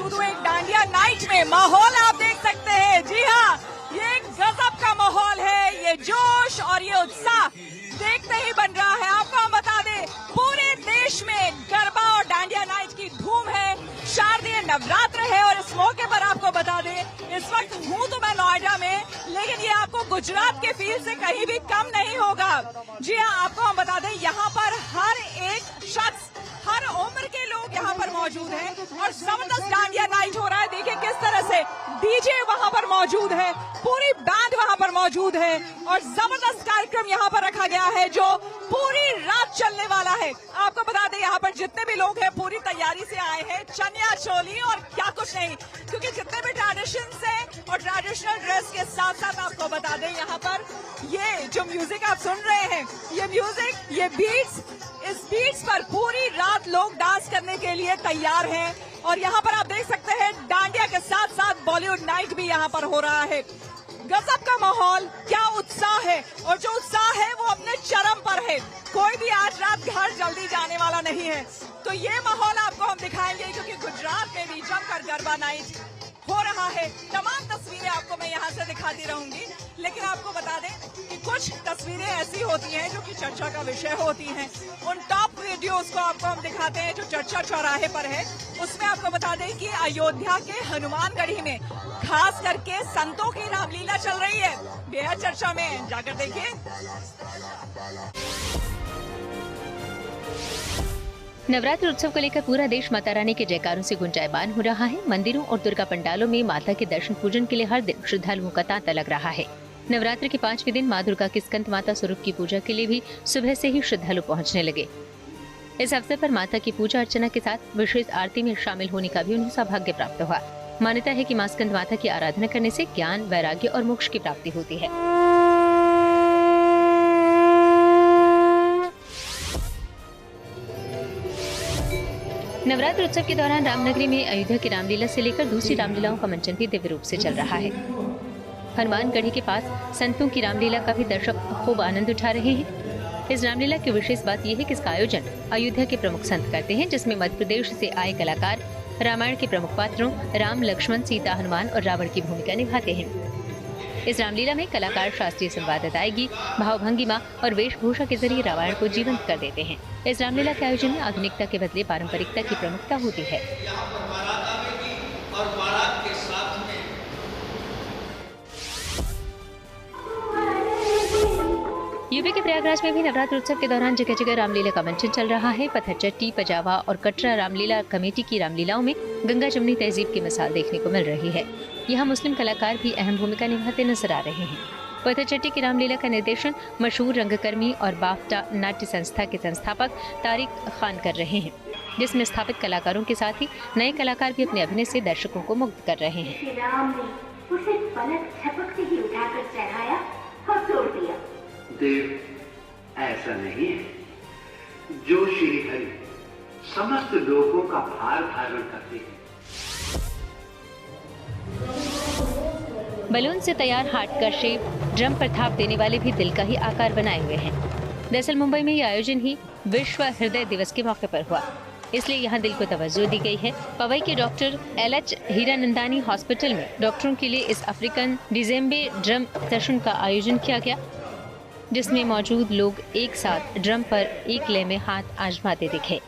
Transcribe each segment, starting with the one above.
मौजूद हूँ एक डांडिया नाइट में। माहौल आप देख सकते हैं, जी हाँ, ये एक गजब का माहौल है। ये जोश और ये उत्साह देखते ही बन रहा है। आपको हम बता दें, पूरे देश में गरबा और डांडिया नाइट की धूम है। शारदीय नवरात्र है और इस मौके पर आपको बता दें, इस वक्त हूँ तो मैं नोएडा में, लेकिन ये आपको गुजरात के फील से कहीं भी कम नहीं होगा। जी हाँ, आपको हम बता दें, यहाँ पर हर एक शख्स, हर उम्र के लोग यहाँ पर मौजूद हैं और जबरदस्त डांडिया नाइट हो रहा है। देखिए किस तरह से डीजे वहाँ पर मौजूद है, पूरी बैंड वहाँ पर मौजूद है और जबरदस्त कार्यक्रम यहाँ पर रखा गया है जो पूरी रात चलने वाला है। आपको बता दें, यहाँ पर जितने भी लोग हैं पूरी तैयारी से आए हैं, चनिया चोली और क्या कुछ नहीं, क्योंकि जितने भी ट्रेडिशन है और ट्रेडिशनल ड्रेस के साथ साथ आपको बता दें, यहाँ पर ये जो म्यूजिक आप सुन रहे हैं, ये म्यूजिक, ये बीट्स, इस बीट्स पर पूरी रात लोग डांस करने के लिए तैयार हैं। और यहाँ पर आप देख सकते हैं डांडिया के साथ साथ बॉलीवुड नाइट भी यहाँ पर हो रहा है। गजब का माहौल, क्या उत्साह है, और जो उत्साह है वो अपने चरम पर है। कोई भी आज रात घर जल्दी जाने वाला नहीं है। तो ये माहौल आपको हम दिखाएंगे, क्योंकि गुजरात में भी जमकर गरबा नाइट हो रहा है। तमाम तस्वीरें आपको मैं यहाँ से दिखाती रहूंगी, लेकिन आपको बता दें कि कुछ तस्वीरें ऐसी होती हैं जो कि चर्चा का विषय होती हैं। उन टॉप वीडियोस को आपको हम दिखाते हैं जो चर्चा चौराहे पर है। उसमें आपको बता दें कि अयोध्या के हनुमानगढ़ी में खास करके संतों की रामलीला चल रही है, बेहद चर्चा में, जाकर देखिए। नवरात्र उत्सव को लेकर पूरा देश माता रानी के जयकारों से गुंजायमान हो रहा है। मंदिरों और दुर्गा पंडालों में माता के दर्शन पूजन के लिए हर दिन श्रद्धालुओं का तांता लग रहा है। नवरात्र के 5वें दिन माँ दुर्गा के स्कंद माता स्वरूप की पूजा के लिए भी सुबह से ही श्रद्धालु पहुंचने लगे। इस अवसर पर माता की पूजा अर्चना के साथ विशेष आरती में शामिल होने का भी उन्हें सौभाग्य प्राप्त हुआ। मान्यता है कि माँ स्कंद माता की आराधना करने से ज्ञान, वैराग्य और मोक्ष की प्राप्ति होती है। नवरात्र उत्सव के दौरान रामनगरी में अयोध्या की रामलीला से लेकर दूसरी रामलीलाओं का मंचन भी दिव्य रूप से चल रहा है। हनुमानगढ़ी के पास संतों की रामलीला का भी दर्शक खूब आनंद उठा रहे हैं। इस रामलीला की विशेष बात यह है कि इसका आयोजन अयोध्या के प्रमुख संत करते हैं, जिसमें मध्य प्रदेश से आए कलाकार रामायण के प्रमुख पात्रों राम, लक्ष्मण, सीता, हनुमान और रावण की भूमिका निभाते हैं। इस रामलीला में कलाकार शास्त्रीय संवाद अदायगी, भावभंगिमा और वेशभूषा के जरिए रामायण को जीवंत कर देते हैं। इस रामलीला के आयोजन में आधुनिकता के बदले पारंपरिकता की प्रमुखता होती है। यूपी के प्रयागराज में भी नवरात्र उत्सव के दौरान जगह जगह रामलीला का मंचन चल रहा है। पत्थरचट्टी, पजावा और कटरा रामलीला कमेटी की रामलीलाओं में गंगा जमुनी तहजीब की मिसाल देखने को मिल रही है। यहाँ मुस्लिम कलाकार भी अहम भूमिका निभाते नजर आ रहे हैं। पत्थरचट्टी की रामलीला का निर्देशन मशहूर रंगकर्मी और बाफ्टा नाट्य संस्था के संस्थापक तारिक खान कर रहे हैं, जिसमें स्थापित कलाकारों के साथ ही नए कलाकार भी अपने अभिनय से दर्शकों को मुग्ध कर रहे हैं। राम ने उसे पलक झपकते ही उठाकर चढ़ाया और छोड़ दिया। देव, ऐसा नहीं है। जो श्री हरि समस्त लोगों का भार धारण करते हैं। बलून से तैयार हार्ट का शेप ड्रम पर थाप देने वाले भी दिल का ही आकार बनाए हुए हैं। दरअसल मुंबई में यह आयोजन ही विश्व हृदय दिवस के मौके पर हुआ, इसलिए यहाँ दिल को तवज्जो दी गई है। पवई के डॉक्टर LH हीरानंदानी हॉस्पिटल में डॉक्टरों के लिए इस अफ्रीकन डिजेम्बे ड्रम सेशन का आयोजन किया गया, जिसमें मौजूद लोग एक साथ ड्रम पर एक लय में हाथ आजमाते दिखे।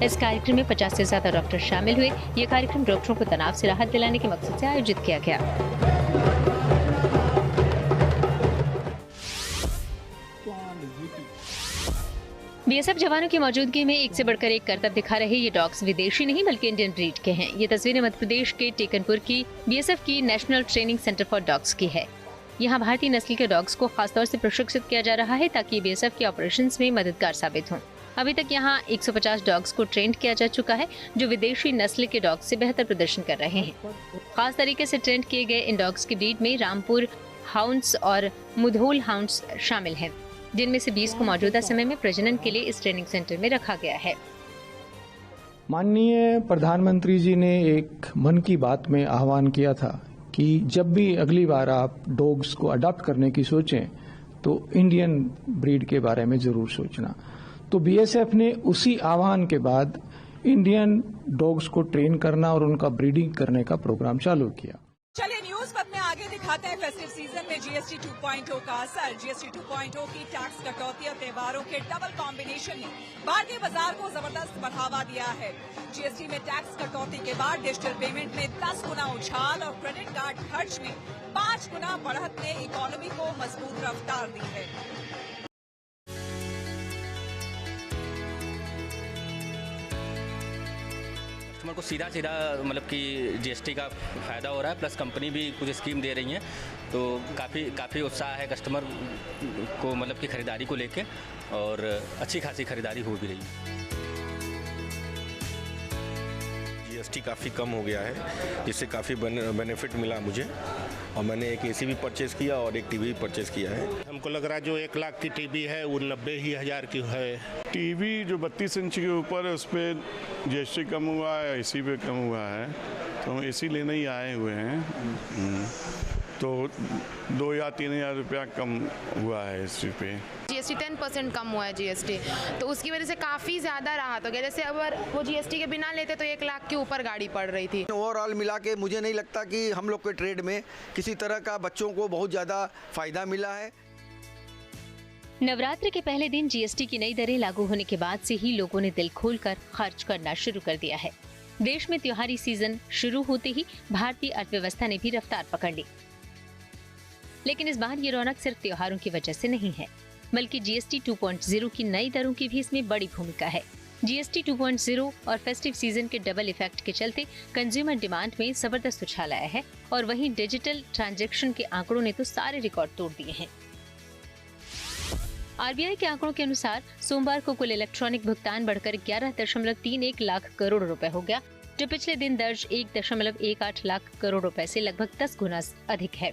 इस कार्यक्रम में 50 से ज्यादा डॉक्टर शामिल हुए। ये कार्यक्रम डॉक्टरों को तनाव से राहत दिलाने के मकसद से आयोजित किया गया। BSF जवानों की मौजूदगी में एक से बढ़कर एक करतब दिखा रहे ये डॉग्स विदेशी नहीं बल्कि इंडियन ब्रीड के हैं। ये तस्वीरें मध्य प्रदेश के टेकनपुर की BSF की national training centre for dogs की है। यहाँ भारतीय नस्ल के डॉग्स को खासतौर से प्रशिक्षित किया जा रहा है ताकि BSF के ऑपरेशंस में मददगार साबित हों। अभी तक यहाँ 150 डॉग्स को ट्रेन किया जा चुका है, जो विदेशी नस्ल के डॉग्स से बेहतर प्रदर्शन कर रहे हैं। खास तरीके से ट्रेन किए गए इन डॉग्स की ब्रीड में रामपुर हाउंड्स और मुधोल हाउंड्स शामिल हैं, जिनमें से 20 को मौजूदा समय में प्रजनन के लिए इस ट्रेनिंग सेंटर में रखा गया है। माननीय प्रधानमंत्री जी ने एक मन की बात में आह्वान किया था कि जब भी अगली बार आप डॉग्स को अडॉप्ट करने की सोचें तो इंडियन ब्रीड के बारे में जरूर सोचना। तो BSF ने उसी आह्वान के बाद इंडियन डॉग्स को ट्रेन करना और उनका ब्रीडिंग करने का प्रोग्राम चालू किया। चलिए न्यूज पथ में आगे दिखाते हैं फेस्टिव सीजन में जीएसटी 2.0 का असर। जीएसटी 2.0 की टैक्स कटौती और त्योहारों के डबल कॉम्बिनेशन ने भारतीय बाजार को जबरदस्त बढ़ावा दिया है। जीएसटी में टैक्स कटौती के बाद डिजिटल पेमेंट में 10 गुना उछाल और क्रेडिट कार्ड खर्च में 5 गुना बढ़त ने इकोनॉमी को मजबूत रफ्तार दी है। कस्टमर को सीधा मतलब कि जीएसटी का फ़ायदा हो रहा है, प्लस कंपनी भी कुछ स्कीम दे रही है, तो काफ़ी उत्साह है कस्टमर को मतलब कि ख़रीदारी को लेके, और अच्छी खासी ख़रीदारी हो भी रही है। जीएसटी काफ़ी कम हो गया है, जिससे काफ़ी बेनिफिट मिला मुझे, और मैंने एक एसी भी परचेज़ किया और एक टीवी भी परचेज़ किया है। हमको लग रहा है जो 1 लाख की टीवी है वो 90,000 की है। टीवी जो 32 इंच के ऊपर है उस पर जीएसटी कम हुआ है, एसी पे कम हुआ है, तो हम एसी लेने ही आए हुए हैं, तो 2 या 3 हज़ार रुपया कम हुआ है एसी पे। जीएसटी 10% कम हुआ है जीएसटी, तो उसकी वजह से काफ़ी ज़्यादा राहत हो गया। जैसे अगर वो जीएसटी के बिना लेते तो 1 लाख के ऊपर गाड़ी पड़ रही थी। ओवरऑल मिला के मुझे नहीं लगता कि हम लोग के ट्रेड में किसी तरह का बच्चों को बहुत ज़्यादा फ़ायदा मिला है। नवरात्र के पहले दिन जीएसटी की नई दरें लागू होने के बाद से ही लोगों ने दिल खोलकर खर्च करना शुरू कर दिया है। देश में त्योहारी सीजन शुरू होते ही भारतीय अर्थव्यवस्था ने भी रफ्तार पकड़ ली, लेकिन इस बार ये रौनक सिर्फ त्योहारों की वजह से नहीं है, बल्कि जीएसटी 2.0 की नई दरों की भी इसमें बड़ी भूमिका है। जीएसटी 2.0 और फेस्टिव सीजन के डबल इफेक्ट के चलते कंज्यूमर डिमांड में जबरदस्त उछाल आया है, और वहीं डिजिटल ट्रांजैक्शन के आंकड़ों ने तो सारे रिकॉर्ड तोड़ दिए हैं। आरबीआई के आंकड़ों के अनुसार सोमवार को कुल इलेक्ट्रॉनिक भुगतान बढ़कर 11.31 लाख करोड़ रुपए हो गया, जो पिछले दिन दर्ज 1.18 लाख करोड़ रुपए से लगभग 10 गुना अधिक है।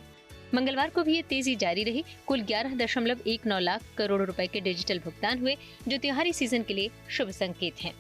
मंगलवार को भी ये तेजी जारी रही। कुल 11.19 लाख करोड़ रुपए के डिजिटल भुगतान हुए, जो त्योहारी सीजन के लिए शुभ संकेत हैं।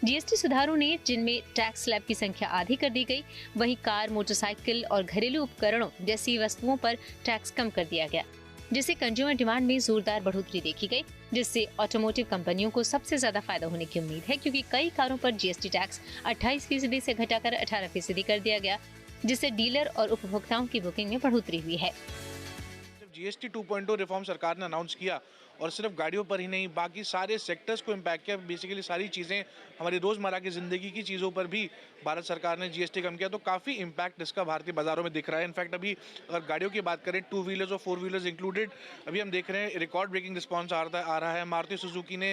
जीएसटी सुधारों ने जिनमें टैक्स स्लैब की संख्या आधी कर दी गई, वहीं कार, मोटरसाइकिल और घरेलू उपकरणों जैसी वस्तुओं पर टैक्स कम कर दिया गया, जिससे कंज्यूमर डिमांड में जोरदार बढ़ोतरी देखी गई, जिससे ऑटोमोटिव कंपनियों को सबसे ज्यादा फायदा होने की उम्मीद है, क्योंकि कई कारों पर जीएसटी टैक्स 28% से घटाकर 18% कर दिया गया, जिससे डीलर और उपभोक्ताओं की बुकिंग में बढ़ोतरी हुई है। जीएसटी 2.0 रिफॉर्म सरकार ने अनाउंस किया, और सिर्फ गाड़ियों पर ही नहीं, बाकी सारे सेक्टर्स को इम्पैक्ट किया। बेसिकली सारी चीज़ें, हमारी रोज़मर्रा की ज़िंदगी की चीज़ों पर भी भारत सरकार ने जीएसटी कम किया, तो काफ़ी इम्पैक्ट इसका भारतीय बाज़ारों में दिख रहा है। इनफैक्ट अभी अगर गाड़ियों की बात करें, 2 व्हीलर्स और 4 व्हीलर्स इंक्लूडेड, अभी हम देख रहे हैं रिकॉर्ड ब्रेकिंग रिस्पॉन्स आ रहा है। मारुति सुजुकी ने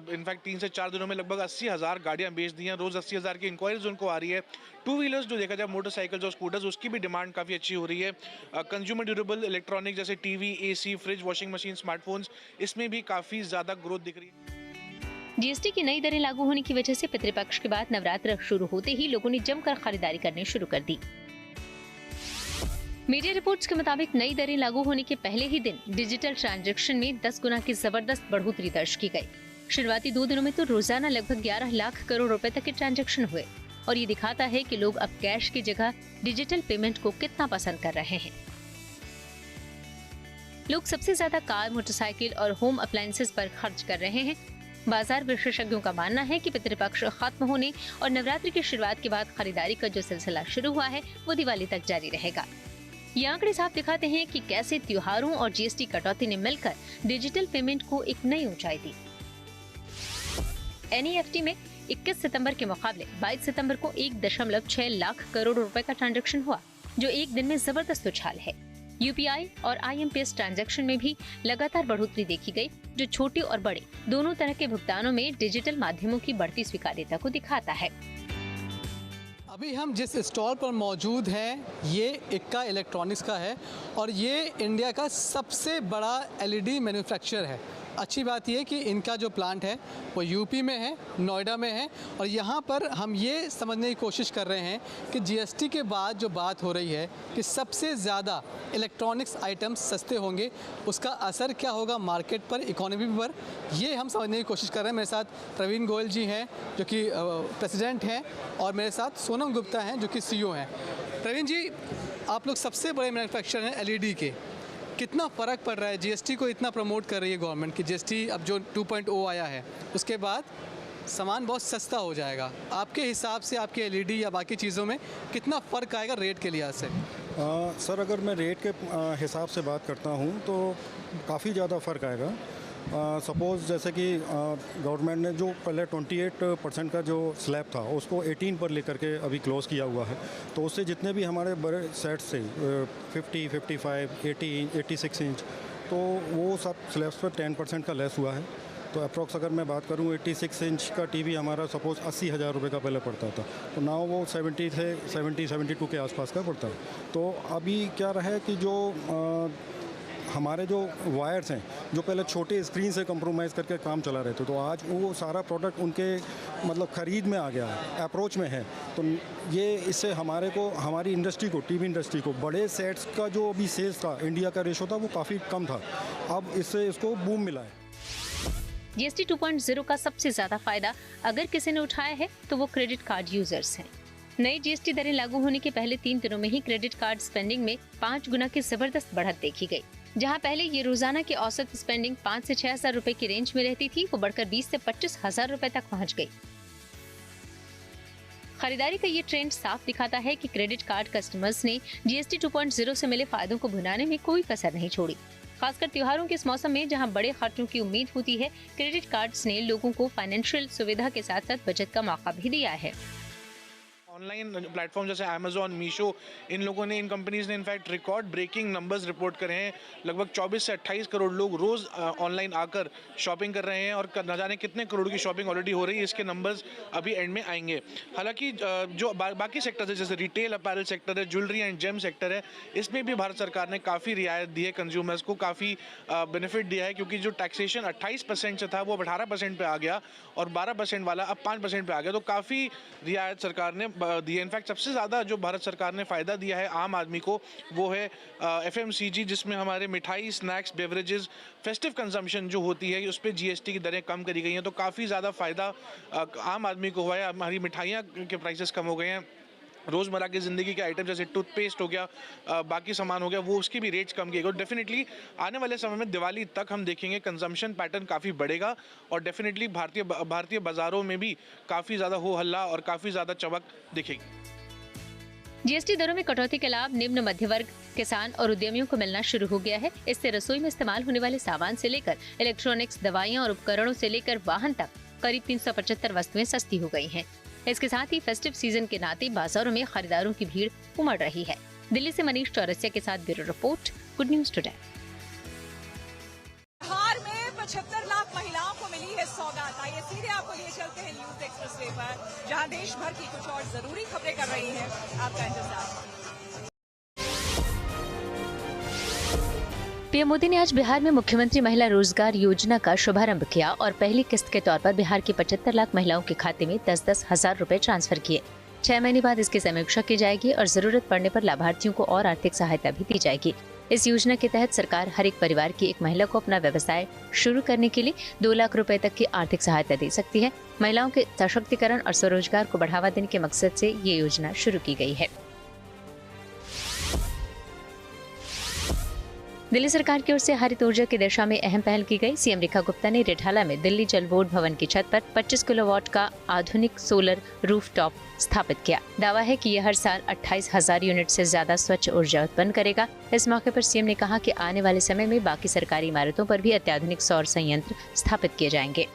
इनफैक्ट 3 से 4 दिनों में लगभग 80,000 गाड़ियाँ बेच दी हैं। रोज़ 80,000 की इंक्वायरीज उनको आ रही है। 2 व्हीलर्स जो देखा जाए, मोटरसाइकिल्स और स्कूटर्स, उसकी भी डिमांड काफ़ी अच्छी हो रही है। कंज्यूमर ड्यूरेबल इलेक्ट्रॉनिक जैसे TV, AC, fridge, washing machine, smartphones, इसमें भी काफ़ी ज़्यादा ग्रोथ दिख रही है। जीएसटी की नई दरें लागू होने की वजह से पितृपक्ष के बाद नवरात्र शुरू होते ही लोगों ने जमकर खरीदारी करनी शुरू कर दी। मीडिया रिपोर्ट्स के मुताबिक नई दरें लागू होने के पहले ही दिन डिजिटल ट्रांजैक्शन में 10 गुना की जबरदस्त बढ़ोतरी दर्ज की गई। शुरुआती 2 दिनों में तो रोजाना लगभग 11 लाख करोड़ रुपए तक के ट्रांजैक्शन हुए, और ये दिखाता है कि लोग अब कैश की जगह डिजिटल पेमेंट को कितना पसंद कर रहे हैं। लोग सबसे ज्यादा कार, मोटरसाइकिल और होम अप्लायंसेस पर खर्च कर रहे हैं। बाजार विशेषज्ञों का मानना है कि पितृपक्ष खत्म होने और नवरात्रि की शुरुआत के बाद खरीदारी का जो सिलसिला शुरू हुआ है, वो दिवाली तक जारी रहेगा। ये आंकड़े साफ दिखाते हैं कि कैसे त्योहारों और जीएसटी कटौती ने मिलकर डिजिटल पेमेंट को एक नई ऊंचाई दी। एनईएफटी में 21 सितंबर के मुकाबले 22 सितंबर को 1.6 लाख करोड़ रुपए का ट्रांजैक्शन हुआ, जो एक दिन में जबरदस्त उछाल है। यूपीआई और आईएमपीएस ट्रांजैक्शन में भी लगातार बढ़ोतरी देखी गई, जो छोटे और बड़े दोनों तरह के भुगतानों में डिजिटल माध्यमों की बढ़ती स्वीकार्यता को दिखाता है। अभी हम जिस स्टॉल पर मौजूद हैं, ये इक्का इलेक्ट्रॉनिक्स का है, और ये इंडिया का सबसे बड़ा एलईडी मैन्युफैक्चरर है। अच्छी बात यह कि इनका जो प्लांट है वो यूपी में है, नोएडा में है, और यहाँ पर हम ये समझने की कोशिश कर रहे हैं कि जीएसटी के बाद जो बात हो रही है कि सबसे ज़्यादा इलेक्ट्रॉनिक्स आइटम्स सस्ते होंगे, उसका असर क्या होगा मार्केट पर, इकोनॉमी पर, ये हम समझने की कोशिश कर रहे हैं। मेरे साथ प्रवीण गोयल जी हैं जो कि प्रेसिडेंट हैं, और मेरे साथ सोनम गुप्ता हैं जो कि सीईओ हैं। प्रवीण जी, आप लोग सबसे बड़े मैन्युफैक्चरर हैं एलईडी के, कितना फ़र्क पड़ रहा है? जीएसटी को इतना प्रमोट कर रही है गवर्नमेंट की, जीएसटी अब जो 2.0 आया है उसके बाद सामान बहुत सस्ता हो जाएगा। आपके हिसाब से आपके एलईडी या बाकी चीज़ों में कितना फ़र्क आएगा रेट के लिहाज से? सर अगर मैं रेट के हिसाब से बात करता हूँ तो काफ़ी ज़्यादा फ़र्क आएगा। सपोज़ जैसे कि गवर्नमेंट ने जो पहले 28% का जो स्लैब था उसको 18 पर लेकर के अभी क्लोज़ किया हुआ है, तो उससे जितने भी हमारे बड़े सेट्स थे 50, 55, 80, 86 इंच, तो वो सब स्लैब्स पर 10% का लेस हुआ है। तो अप्रॉक्स अगर मैं बात करूँ 86 इंच का टीवी हमारा सपोज़ 80,000 रुपये का पहले पड़ता था, तो नाउ वो 72 के आसपास का पड़ता है। तो अभी क्या रहा है कि जो हमारे जो वायर्स हैं जो पहले छोटे स्क्रीन से कंप्रोमाइज़ करके काम चला रहे थे, तो आज वो सारा प्रोडक्ट उनके मतलब ख़रीद में आ गया है, अप्रोच में है। तो ये इससे हमारे को, हमारी इंडस्ट्री को, टीवी इंडस्ट्री को, बड़े सेट्स का जो अभी सेल्स था इंडिया का रेशो था वो काफ़ी कम था, अब इससे इसको बूम मिला है। जीएसटी 2.0 का सबसे ज्यादा फायदा अगर किसी ने उठाया है तो वो क्रेडिट कार्ड यूजर्स हैं। नई जीएसटी दरें लागू होने के पहले 3 दिनों में ही क्रेडिट कार्ड स्पेंडिंग में 5 गुना की जबरदस्त बढ़त देखी गई। जहां पहले ये रोजाना की औसत स्पेंडिंग 5 से 6,000 रुपए की रेंज में रहती थी, वो बढ़कर 20 से 25,000 रुपए तक पहुंच गई। खरीदारी का ये ट्रेंड साफ दिखाता है कि क्रेडिट कार्ड कस्टमर्स ने जीएसटी 2.0 से मिले फायदों को भुनाने में कोई कसर नहीं छोड़ी। खासकर त्योहारों के इस मौसम में जहां बड़े खर्चों की उम्मीद होती है, क्रेडिट कार्ड्स ने लोगों को फाइनेंशियल सुविधा के साथ साथ बचत का मौका भी दिया है। ऑनलाइन प्लेटफॉर्म जैसे अमेजोन, मीशो, इन लोगों ने, इन कंपनीज ने in fact record breaking numbers report करे हैं। लगभग 24 से 28 करोड़ लोग रोज ऑनलाइन आकर शॉपिंग कर रहे हैं और न जाने कितने करोड़ की शॉपिंग ऑलरेडी हो रही है। इसके नंबर्स अभी एंड में आएंगे। हालांकि जो बाकी सेक्टर है जैसे रिटेल अपैरल सेक्टर है, ज्वेलरी एंड जेम सेक्टर है, इसमें भी भारत सरकार ने काफ़ी रियायत दी है, कंज्यूमर्स को काफ़ी बेनिफिट दिया है, क्योंकि जो टैक्सेशन 28% से था वो 18% पे आ गया और 12% वाला अब 5% पे आ गया। तो काफ़ी रियायत सरकार ने दी है। इनफैक्ट सबसे ज़्यादा जो भारत सरकार ने फ़ायदा दिया है आम आदमी को वो है FMCG, जिसमें हमारे मिठाई, स्नैक्स, बेवरेजेस, फेस्टिव कंजम्पशन जो होती है उस पर GST की दरें कम करी गई हैं। तो काफ़ी ज़्यादा फ़ायदा आम आदमी को हुआ है। हमारी मिठाइयाँ के प्राइसेस कम हो गए हैं। रोज़मर्रा की ज़िंदगी के आइटम जैसे टूथपेस्ट हो गया, बाकी सामान हो गया, वो उसकी भी रेट्स कम किए गए। डेफिनेटली आने वाले समय में दिवाली तक हम देखेंगे कंजम्पशन पैटर्न काफ़ी बढ़ेगा और डेफिनेटली भारतीय बाज़ारों में भी काफ़ी ज़्यादा हो हल्ला और काफ़ी ज़्यादा चमक दिखेगी। जीएसटी दरों में कटौती का लाभ निम्न मध्य वर्ग, किसान और उद्यमियों को मिलना शुरू हो गया है। इससे रसोई में इस्तेमाल होने वाले सामान से लेकर इलेक्ट्रॉनिक्स, दवाइयाँ और उपकरणों से लेकर वाहन तक करीब 375 वस्तुएं सस्ती हो गई हैं। इसके साथ ही फेस्टिव सीजन के नाते बाजारों में खरीदारों की भीड़ उमड़ रही है। दिल्ली से मनीष चौरसिया के साथ bureau report, good news today. Bihar में 75 लाख महिलाओं को मिली है सौगात। आइए सीधे आपको लिए चलते हैं न्यूज एक्सप्रेस वे पर, जहां देश भर की कुछ और जरूरी खबरें कर रही हैं आपका इंतजार। पीएम मोदी ने आज बिहार में मुख्यमंत्री महिला रोजगार योजना का शुभारंभ किया और पहली किस्त के तौर पर बिहार की 75 लाख महिलाओं के खाते में 10-10 हजार रुपए ट्रांसफर किए। 6 महीने बाद इसकी समीक्षा की जाएगी और जरूरत पड़ने पर लाभार्थियों को और आर्थिक सहायता भी दी जाएगी। इस योजना के तहत सरकार हर एक परिवार की एक महिला को अपना व्यवसाय शुरू करने के लिए 2 लाख रुपए तक की आर्थिक सहायता दे सकती है। महिलाओं के सशक्तिकरण और स्वरोजगार को बढ़ावा देने के मकसद से ये योजना शुरू की गई है। दिल्ली सरकार की ओर से हरित ऊर्जा की दिशा में अहम पहल की गई। सीएम रेखा गुप्ता ने रिठाला में दिल्ली जल बोर्ड भवन की छत पर 25 किलोवाट का आधुनिक सोलर रूफटॉप स्थापित किया। दावा है कि यह हर साल 28,000 यूनिट से ज्यादा स्वच्छ ऊर्जा उत्पन्न करेगा। इस मौके पर सीएम ने कहा कि आने वाले समय में बाकी सरकारी इमारतों पर भी अत्याधुनिक सौर संयंत्र स्थापित किए जाएंगे।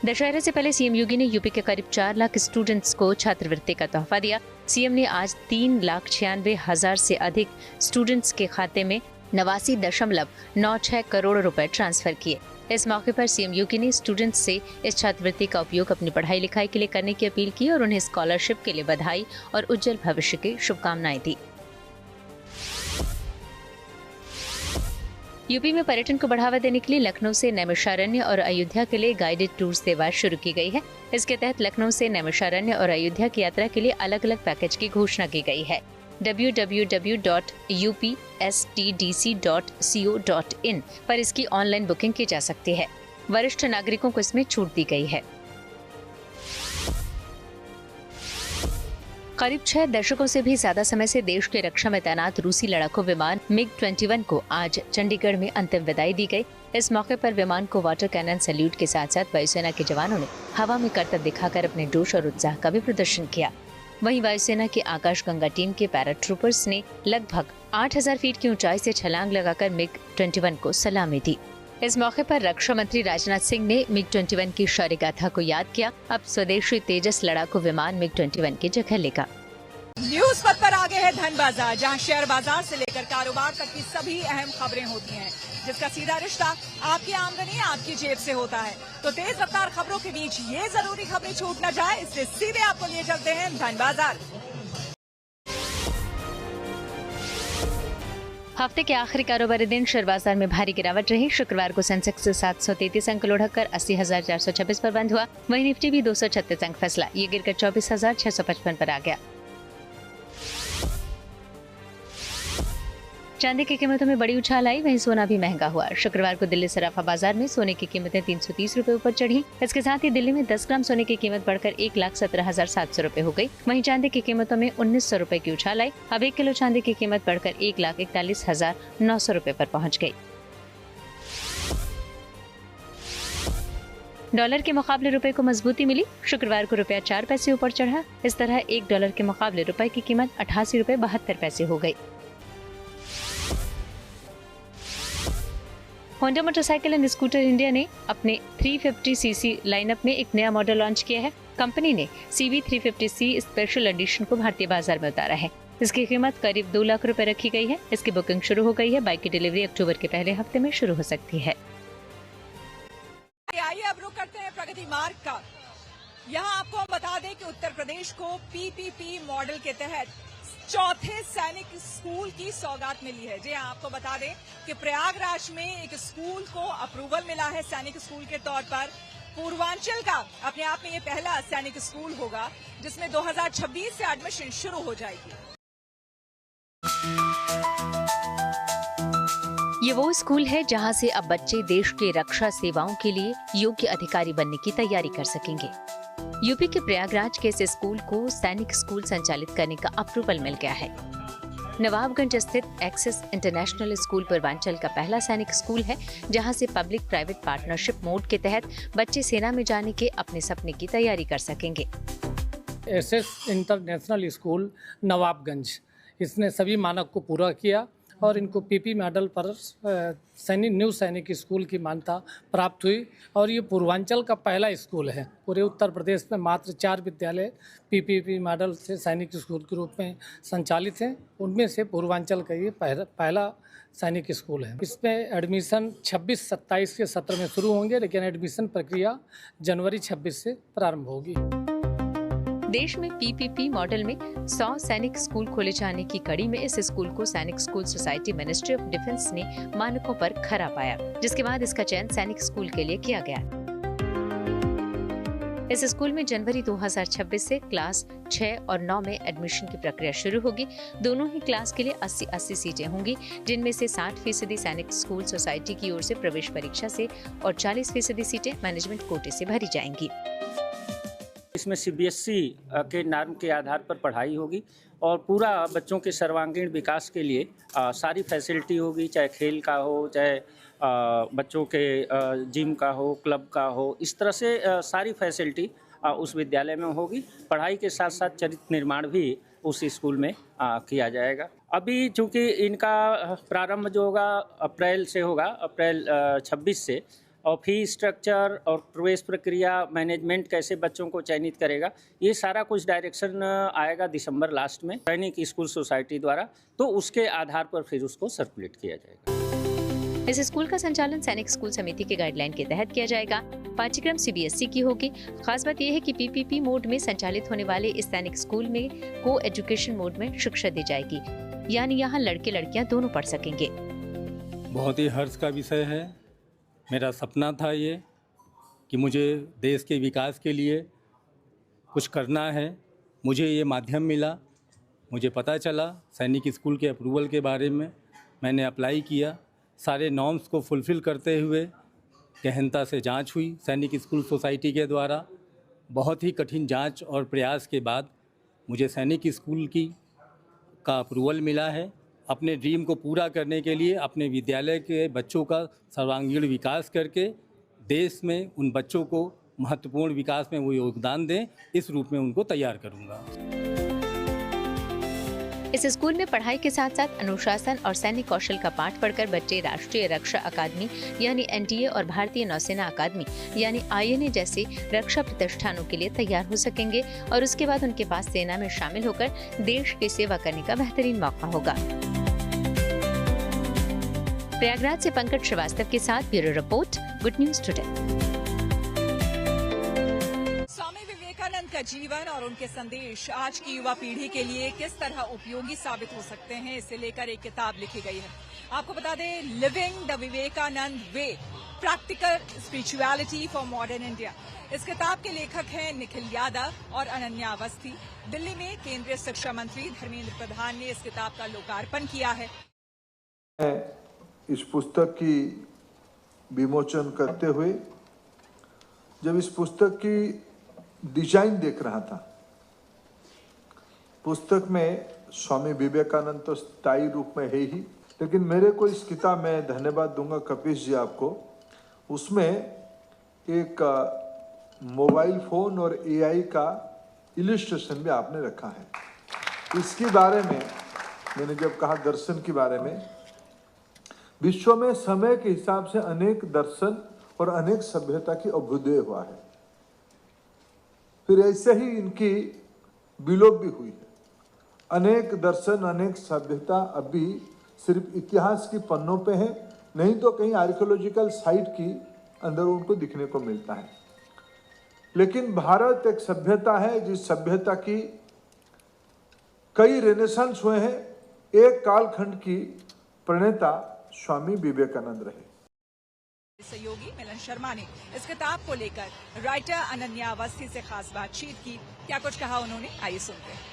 दशहरे से पहले सीएम योगी ने यूपी के करीब 4 लाख स्टूडेंट्स को छात्रवृत्ति का तोहफा दिया। सीएम ने आज 3,96,000 से अधिक स्टूडेंट्स के खाते में 89.96 करोड़ रुपए ट्रांसफर किए। इस मौके पर सीएम योगी ने स्टूडेंट्स से इस छात्रवृत्ति का उपयोग अपनी पढ़ाई लिखाई के लिए करने की अपील की और उन्हें स्कॉलरशिप के लिए बधाई और उज्जवल भविष्य की शुभकामनाएं दी। यूपी में पर्यटन को बढ़ावा देने के लिए लखनऊ से नैमिषारण्य और अयोध्या के लिए गाइडेड टूर सेवा शुरू की गई है। इसके तहत लखनऊ से नैमिषारण्य और अयोध्या की यात्रा के लिए अलग अलग पैकेज की घोषणा की गई है। www.upstdc.co.in पर इसकी ऑनलाइन बुकिंग की जा सकती है। वरिष्ठ नागरिकों को इसमें छूट दी गई है। करीब 6 दशकों से भी ज्यादा समय से देश के रक्षा में तैनात रूसी लड़ाकू विमान MiG-21 को आज चंडीगढ़ में अंतिम विदाई दी गई। इस मौके पर विमान को वाटर कैनन सैल्यूट के साथ साथ वायुसेना के जवानों ने हवा में करतब दिखाकर अपने जोश और उत्साह का भी प्रदर्शन किया। वहीं वायुसेना की आकाशगंगा टीम के पैराट्रूपर्स ने लगभग 8000 फीट की ऊंचाई से छलांग लगाकर MiG-21 को सलामी दी। इस मौके पर रक्षा मंत्री राजनाथ सिंह ने MiG-21 की शौर्य गाथा को याद किया। अब स्वदेशी तेजस लड़ाकू विमान MiG-21 की जगह लेगा। न्यूज पथ पर आगे है धन बाजार, जहां शेयर बाजार से लेकर कारोबार तक की सभी अहम खबरें होती हैं, जिसका सीधा रिश्ता आपकी आमदनी आपकी जेब से होता है। तो तेज रफ्तार खबरों के बीच ये जरूरी खबरें छूट न जाए, इसलिए सीधे आपको लिए चलते हैं धन बाजार। हफ्ते के आखिरी कारोबारी दिन शेयर बाजार में भारी गिरावट रही। शुक्रवार को सेंसेक्स 733 अंक लुढ़ककर 80,426 पर बंद हुआ। वहीं निफ्टी भी 236 अंक फिसला, ये गिरकर 24,655 पर आ गया। चांदी की कीमतों में बड़ी उछाल आई, वहीं सोना भी महंगा हुआ। शुक्रवार को दिल्ली सराफा बाजार में सोने की कीमतें 330 रुपए ऊपर चढ़ी। इसके साथ ही दिल्ली में 10 ग्राम सोने की कीमत बढ़कर 1,17,700 रुपए हो गई। वहीं चांदी की कीमतों में 1900 रुपए की उछाल आई। अब 1 किलो चांदी की कीमत बढ़कर 1,41,900 रुपए पर पहुंच गई। डॉलर के मुकाबले रुपए को मजबूती मिली। शुक्रवार को रुपया 4 पैसे ऊपर चढ़ा। इस तरह $1 के मुकाबले रुपए की कीमत 88 रुपए 72 पैसे हो गई। Honda motorcycle and scooter India ने अपने 350cc लाइनअप में एक नया मॉडल लॉन्च किया है। कंपनी ने CV 350C स्पेशल एडिशन को भारतीय बाजार में उतारा है। इसकी कीमत करीब 2 लाख रुपए रखी गई है। इसकी बुकिंग शुरू हो गई है। बाइक की डिलीवरी अक्टूबर के पहले हफ्ते में शुरू हो सकती है। आइए अब रुक करते हैं प्रगति मार्ग का। यहाँ आपको हम बता दें कि उत्तर प्रदेश को PPP मॉडल के तहत चौथे सैनिक स्कूल की सौगात मिली है। जी हाँ, आपको बता दें कि प्रयागराज में एक स्कूल को अप्रूवल मिला है सैनिक स्कूल के तौर पर। पूर्वांचल का अपने आप में ये पहला सैनिक स्कूल होगा जिसमें 2026 से एडमिशन शुरू हो जाएगी। ये वो स्कूल है जहां से अब बच्चे देश के रक्षा सेवाओं के लिए योग्य अधिकारी बनने की तैयारी कर सकेंगे। यूपी के प्रयागराज के इस स्कूल को सैनिक स्कूल संचालित करने का अप्रूवल मिल गया है। नवाबगंज स्थित एक्सेस इंटरनेशनल स्कूल पूर्वांचल का पहला सैनिक स्कूल है, जहां से पब्लिक प्राइवेट पार्टनरशिप मोड के तहत बच्चे सेना में जाने के अपने सपने की तैयारी कर सकेंगे। एक्सेस इंटरनेशनल स्कूल नवाबगंज, इसने सभी मानक को पूरा किया और इनको PP मॉडल पर न्यू सैनिक स्कूल की मान्यता प्राप्त हुई और ये पूर्वांचल का पहला स्कूल है। पूरे उत्तर प्रदेश में मात्र 4 विद्यालय PPP मॉडल से सैनिक स्कूल के रूप में संचालित हैं। उनमें से पूर्वांचल का ये पहला सैनिक स्कूल है। इसमें एडमिशन 26-27 के सत्र में शुरू होंगे, लेकिन एडमिशन प्रक्रिया जनवरी 26 से प्रारंभ होगी। देश में PPP मॉडल में 100 सैनिक स्कूल खोले जाने की कड़ी में इस स्कूल को सैनिक school society ministry of defence ने मानकों पर खरा पाया, जिसके बाद इसका चयन सैनिक स्कूल के लिए किया गया। इस स्कूल में जनवरी 2026 से क्लास 6 और 9 में एडमिशन की प्रक्रिया शुरू होगी। दोनों ही क्लास के लिए 80-80 सीटें होंगी, जिनमें से 60% सैनिक स्कूल सोसाइटी की ओर से प्रवेश परीक्षा से और 40% सीटें मैनेजमेंट कोटे से भरी जाएंगी। इसमें CBSE के नॉर्म के आधार पर पढ़ाई होगी और पूरा बच्चों के सर्वांगीण विकास के लिए सारी फैसिलिटी होगी, चाहे खेल का हो, चाहे बच्चों के जिम का हो, क्लब का हो, इस तरह से सारी फैसिलिटी उस विद्यालय में होगी। पढ़ाई के साथ साथ चरित्र निर्माण भी उस स्कूल में किया जाएगा। अभी चूँकि इनका प्रारंभ जो होगा अप्रैल से होगा, अप्रैल 26 से, और फी स्ट्रक्चर और प्रवेश प्रक्रिया, मैनेजमेंट कैसे बच्चों को चयनित करेगा, ये सारा कुछ डायरेक्शन आएगा दिसंबर लास्ट में सैनिक स्कूल सोसाइटी द्वारा, तो उसके आधार पर फिर उसको सर्कुलेट किया जाएगा। इस स्कूल का संचालन सैनिक स्कूल समिति के गाइडलाइन के तहत किया जाएगा। पाठ्यक्रम CBSE की होगी। खास बात यह है कि PPP मोड में संचालित होने वाले इस सैनिक स्कूल में को एजुकेशन मोड में शिक्षा दी जाएगी, यानी यहाँ लड़के लड़कियाँ दोनों पढ़ सकेंगे। बहुत ही हर्ष का विषय है। मेरा सपना था ये कि मुझे देश के विकास के लिए कुछ करना है। मुझे ये माध्यम मिला, मुझे पता चला सैनिक स्कूल के अप्रूवल के बारे में। मैंने अप्लाई किया, सारे नॉर्म्स को फुलफ़िल करते हुए गहनता से जांच हुई सैनिक स्कूल सोसाइटी के द्वारा। बहुत ही कठिन जांच और प्रयास के बाद मुझे सैनिक स्कूल का अप्रूवल मिला है अपने ड्रीम को पूरा करने के लिए अपने विद्यालय के बच्चों का सर्वांगीण विकास करके देश में उन बच्चों को महत्वपूर्ण विकास में वो योगदान दें, इस रूप में उनको तैयार करूँगा। इस स्कूल में पढ़ाई के साथ साथ अनुशासन और सैन्य कौशल का पाठ पढ़कर बच्चे राष्ट्रीय रक्षा अकादमी यानी एनडीए और भारतीय नौसेना अकादमी यानी आईएनए जैसे रक्षा प्रतिष्ठानों के लिए तैयार हो सकेंगे और उसके बाद उनके पास सेना में शामिल होकर देश की सेवा करने का बेहतरीन मौका होगा। प्रयागराज से पंकज श्रीवास्तव के साथ bureau report, good news today. का जीवन और उनके संदेश आज की युवा पीढ़ी के लिए किस तरह उपयोगी साबित हो सकते हैं, इसे लेकर एक किताब लिखी गई है। आपको बता दें, living the Vivekananda way, practical spirituality for modern India. इस किताब के लेखक हैं निखिल यादव और अनन्या अवस्थी। दिल्ली में केंद्रीय शिक्षा मंत्री धर्मेंद्र प्रधान ने इस किताब का लोकार्पण किया है। इस पुस्तक की विमोचन करते हुए जब इस पुस्तक की डिजाइन देख रहा था, पुस्तक में स्वामी विवेकानंद तो स्थायी रूप में है ही, लेकिन मेरे को इस किताब में धन्यवाद दूंगा कपिश जी आपको, उसमें एक मोबाइल फोन और एआई का इलिस्ट्रेशन भी आपने रखा है। इसके बारे में मैंने जब कहा दर्शन के बारे में, विश्व में समय के हिसाब से अनेक दर्शन और अनेक सभ्यता की अभ्युदय हुआ है, फिर ऐसे ही इनकी विलोप भी हुई है। अनेक दर्शन, अनेक सभ्यता अभी सिर्फ इतिहास की पन्नों पे है, नहीं तो कहीं आर्कियोलॉजिकल साइट की अंदर उनको दिखने को मिलता है। लेकिन भारत एक सभ्यता है जिस सभ्यता की कई रेनेसांस हुए हैं। एक कालखंड की प्रणेता स्वामी विवेकानंद रहे। सहयोगी मिलन शर्मा ने इस किताब को लेकर राइटर अनन्या अवस्थी से खास बातचीत की। क्या कुछ कहा उन्होंने, आइए सुनते हैं।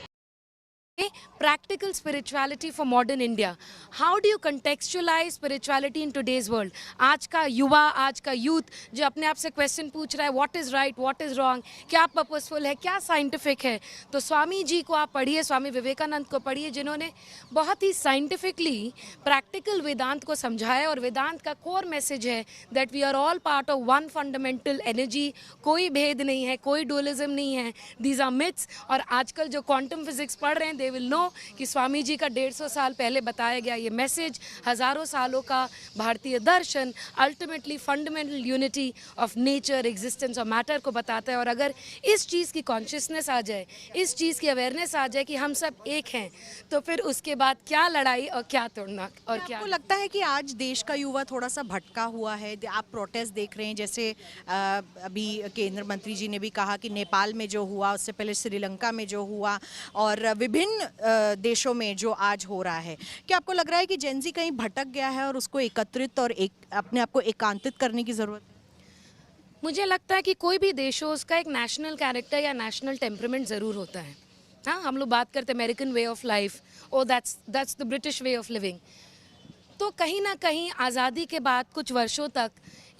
Practical spirituality for modern India. How do you contextualize spirituality in today's world? आज का युवा, आज का यूथ जो अपने आप से क्वेश्चन पूछ रहा है, what is right, what is wrong, क्या पर्पसफुल है, क्या साइंटिफिक है, तो स्वामी जी को आप पढ़िए, स्वामी विवेकानंद को पढ़िए, जिन्होंने बहुत ही साइंटिफिकली प्रैक्टिकल वेदांत को समझाया। और वेदांत का कोर मैसेज है that we are all part of one fundamental energy. कोई भेद नहीं है, कोई डुअलिज्म नहीं है, दीज आर मिथ्स। और आजकल जो क्वांटम फिजिक्स पढ़ रहे हैं, दे विल नो कि स्वामी जी का 150 साल पहले बताया गया ये मैसेज, हज़ारों सालों का भारतीय दर्शन ultimately fundamental unity of nature, existence और मैटर को बताता है। और अगर इस चीज़ की कॉन्शियसनेस आ जाए, इस चीज़ की अवेयरनेस आ जाए कि हम सब एक हैं, तो फिर उसके बाद क्या लड़ाई और क्या तोड़ना। और क्या आपको लगता है कि आज देश का युवा थोड़ा सा भटका हुआ है? आप प्रोटेस्ट देख रहे हैं, जैसे अभी केंद्र मंत्री जी ने भी कहा कि नेपाल में जो हुआ, उससे पहले श्रीलंका में जो हुआ और विभिन्न देशों में जो आज हो रहा है, क्या आपको लग रहा है कि जेनजी कहीं भटक गया है और उसको एकत्रित और अपने आप को एकांतित करने की ज़रूरत है? मुझे लगता है कि कोई भी देश हो, उसका एक नेशनल कैरेक्टर या नेशनल टेम्परामेंट ज़रूर होता है। हाँ, हम लोग बात करते हैं American way of life, O that's the British way of living. तो कहीं ना कहीं आज़ादी के बाद कुछ वर्षों तक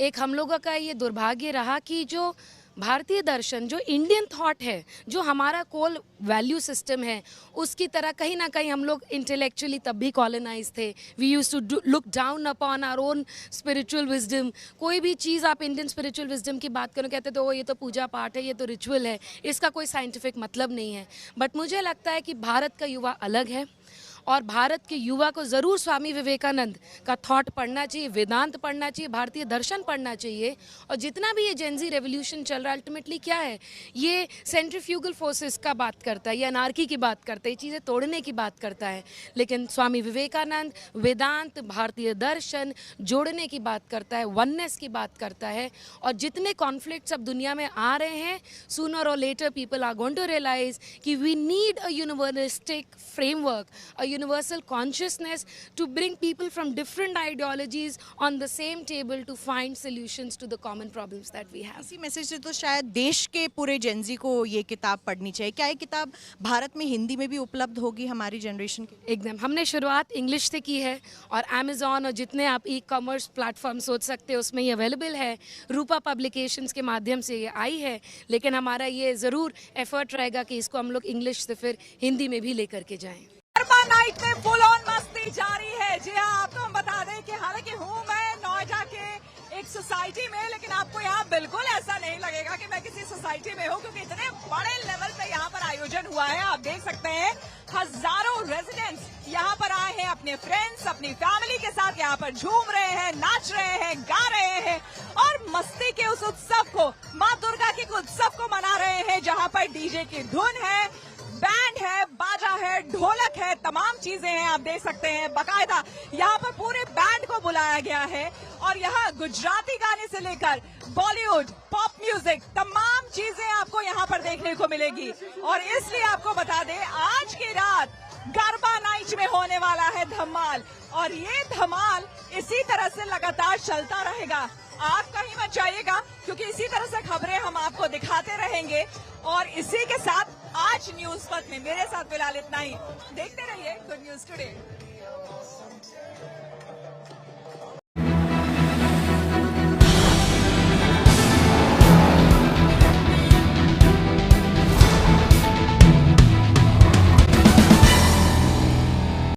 एक हम लोगों का ये दुर्भाग्य रहा कि जो भारतीय दर्शन, जो इंडियन थॉट है, जो हमारा कोल वैल्यू सिस्टम है, उसकी तरह कहीं ना कहीं हम लोग इंटेलेक्चुअली तब भी कॉलोनाइज थे। We use to look down upon our own spiritual wisdom. कोई भी चीज़ आप इंडियन स्पिरिचुअल विजडम की बात करो, कहते तो ये तो पूजा पाठ है, ये तो रिचुअल है, इसका कोई साइंटिफिक मतलब नहीं है। बट मुझे लगता है कि भारत का युवा अलग है और भारत के युवा को ज़रूर स्वामी विवेकानंद का थॉट पढ़ना चाहिए, वेदांत पढ़ना चाहिए, भारतीय दर्शन पढ़ना चाहिए। और जितना भी ये जेनजी रेवोल्यूशन चल रहा है, अल्टीमेटली क्या है, ये सेंट्रीफ्यूगल फोर्सेस का बात करता है, ये अनार्की की बात करता है, ये चीज़ें तोड़ने की बात करता है। लेकिन स्वामी विवेकानंद वेदांत, भारतीय दर्शन जोड़ने की बात करता है, वननेस की बात करता है। और जितने कॉन्फ्लिक्ट्स अब दुनिया में आ रहे हैं, सूनर और later people are going to realise कि we need a universalistic framework, a universal consciousness to bring people from different ideologies on the same table to find solutions to the common problems that we have. इसी message से तो शायद देश के पूरे Gen Z को ये किताब पढ़नी चाहिए। क्या ये किताब भारत में हिंदी में भी उपलब्ध होगी हमारी जनरेशन के? एकदम, हमने शुरुआत इंग्लिश से की है और अमेज़ॉन और जितने आप ई कॉमर्स प्लेटफॉर्म सोच सकते हैं उसमें ये अवेलेबल है। रूपा पब्लिकेशंस के माध्यम से ये आई है, लेकिन हमारा ये ज़रूर एफर्ट रहेगा कि इसको हम लोग इंग्लिश से फिर हिंदी में भी लेकर के जाएं। नाइट में फुल ऑन मस्ती। मस्ती जारी है। जी हाँ, आपको हम बता दें कि हालांकि हूँ मैं नोएडा के एक सोसाइटी में, लेकिन आपको यहाँ बिल्कुल ऐसा नहीं लगेगा कि मैं किसी सोसाइटी में हूँ, क्योंकि इतने बड़े लेवल पे यहाँ पर आयोजन हुआ है। आप देख सकते हैं हजारों रेजिडेंट्स यहाँ पर आए हैं अपने फ्रेंड्स, अपनी फैमिली के साथ यहाँ पर झूम रहे हैं, नाच रहे हैं, गा रहे हैं और मस्ती के उस उत्सव को, माँ दुर्गा के उत्सव को मना रहे हैं, जहाँ पर डीजे की धुन है, बैंड है, बाजा है, ढोलक है, तमाम चीजें हैं। आप देख सकते हैं बाकायदा यहाँ पर पूरे बैंड को बुलाया गया है और यहाँ गुजराती गाने से लेकर बॉलीवुड, पॉप म्यूजिक, तमाम चीजें आपको यहाँ पर देखने को मिलेगी। और इसलिए आपको बता दें, आज की रात गरबा नाइट में होने वाला है धमाल, और ये धमाल इसी तरह से लगातार चलता रहेगा। आप कहीं मत जाइएगा, क्योंकि इसी तरह से खबरें हम आपको दिखाते रहेंगे। और इसी के साथ आज न्यूज पथ में मेरे साथ फिलहाल इतना ही। देखते रहिए गुड न्यूज टुडे।